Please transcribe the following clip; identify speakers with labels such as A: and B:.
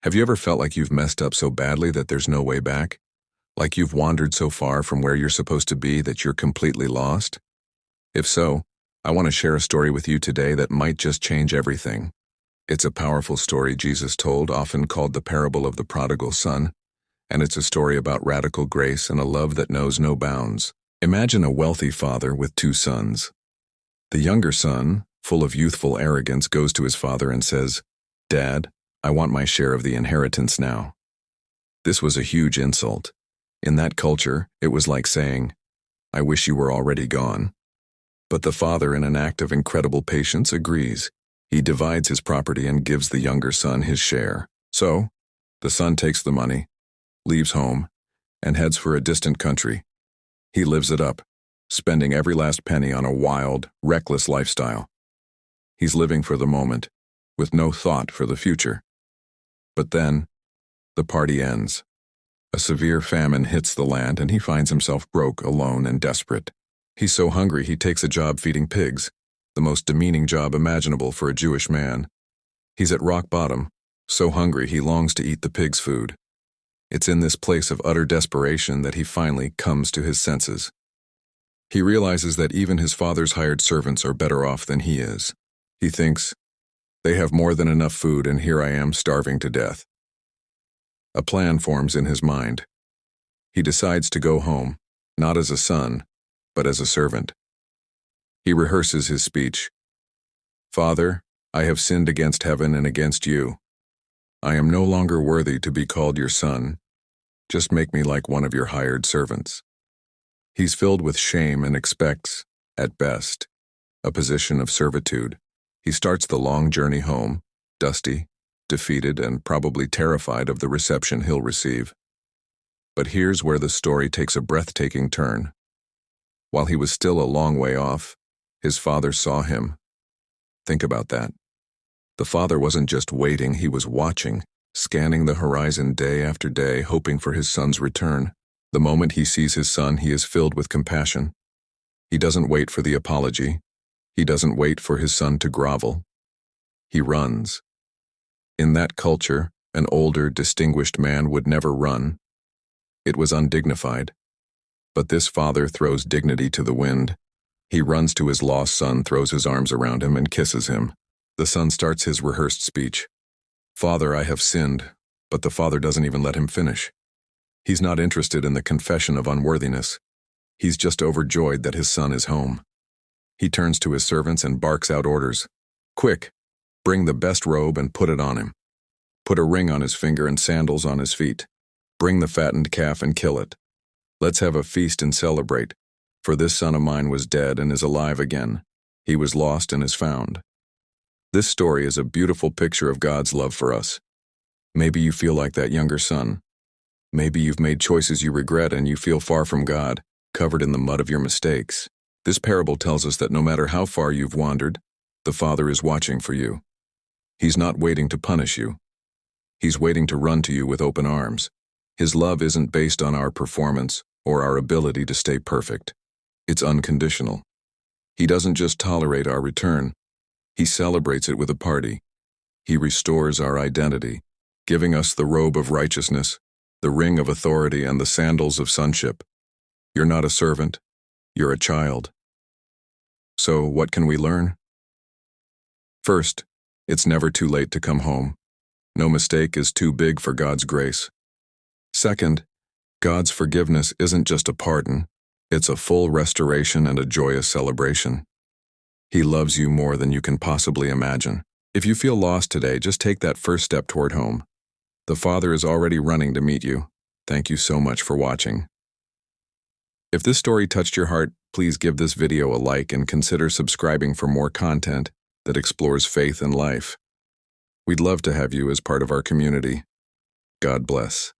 A: Have you ever felt like you've messed up so badly that there's no way back? Like you've wandered so far from where you're supposed to be that you're completely lost? If so, I want to share a story with you today that might just change everything. It's a powerful story Jesus told, often called the parable of the Prodigal Son, and it's a story about radical grace and a love that knows no bounds. Imagine a wealthy father with two sons. The younger son, full of youthful arrogance, goes to his father and says, "Dad, I want my share of the inheritance now." This was a huge insult. In that culture, it was like saying, "I wish you were already gone." But the father, in an act of incredible patience, agrees. He divides his property and gives the younger son his share. So, the son takes the money, leaves home, and heads for a distant country. He lives it up, spending every last penny on a wild, reckless lifestyle. He's living for the moment, with no thought for the future. But then, the party ends. A severe famine hits the land and he finds himself broke, alone, and desperate. He's so hungry he takes a job feeding pigs, the most demeaning job imaginable for a Jewish man. He's at rock bottom, so hungry he longs to eat the pig's food. It's in this place of utter desperation that he finally comes to his senses. He realizes that even his father's hired servants are better off than he is. He thinks, "They have more than enough food and here I am starving to death." A plan forms in his mind. He decides to go home, not as a son, but as a servant. He rehearses his speech. "Father, I have sinned against heaven and against you. I am no longer worthy to be called your son. Just make me like one of your hired servants." He's filled with shame and expects, at best, a position of servitude. He starts the long journey home, dusty, defeated, and probably terrified of the reception he'll receive. But here's where the story takes a breathtaking turn. While he was still a long way off, his father saw him. Think about that. The father wasn't just waiting, he was watching, scanning the horizon day after day, hoping for his son's return. The moment he sees his son, he is filled with compassion. He doesn't wait for the apology. He doesn't wait for his son to grovel. He runs. In that culture, an older, distinguished man would never run. It was undignified. But this father throws dignity to the wind. He runs to his lost son, throws his arms around him, and kisses him. The son starts his rehearsed speech. "Father, I have sinned," but the father doesn't even let him finish. He's not interested in the confession of unworthiness. He's just overjoyed that his son is home. He turns to his servants and barks out orders. "Quick, bring the best robe and put it on him. Put a ring on his finger and sandals on his feet. Bring the fattened calf and kill it. Let's have a feast and celebrate, for this son of mine was dead and is alive again. He was lost and is found." This story is a beautiful picture of God's love for us. Maybe you feel like that younger son. Maybe you've made choices you regret and you feel far from God, covered in the mud of your mistakes. This parable tells us that no matter how far you've wandered, the Father is watching for you. He's not waiting to punish you. He's waiting to run to you with open arms. His love isn't based on our performance or our ability to stay perfect. It's unconditional. He doesn't just tolerate our return. He celebrates it with a party. He restores our identity, giving us the robe of righteousness, the ring of authority, and the sandals of sonship. You're not a servant. You're a child. So, what can we learn? First, it's never too late to come home. No mistake is too big for God's grace. Second, God's forgiveness isn't just a pardon. It's a full restoration and a joyous celebration. He loves you more than you can possibly imagine. If you feel lost today, just take that first step toward home. The Father is already running to meet you. Thank you so much for watching. If this story touched your heart, please give this video a like and consider subscribing for more content that explores faith and life. We'd love to have you as part of our community. God bless.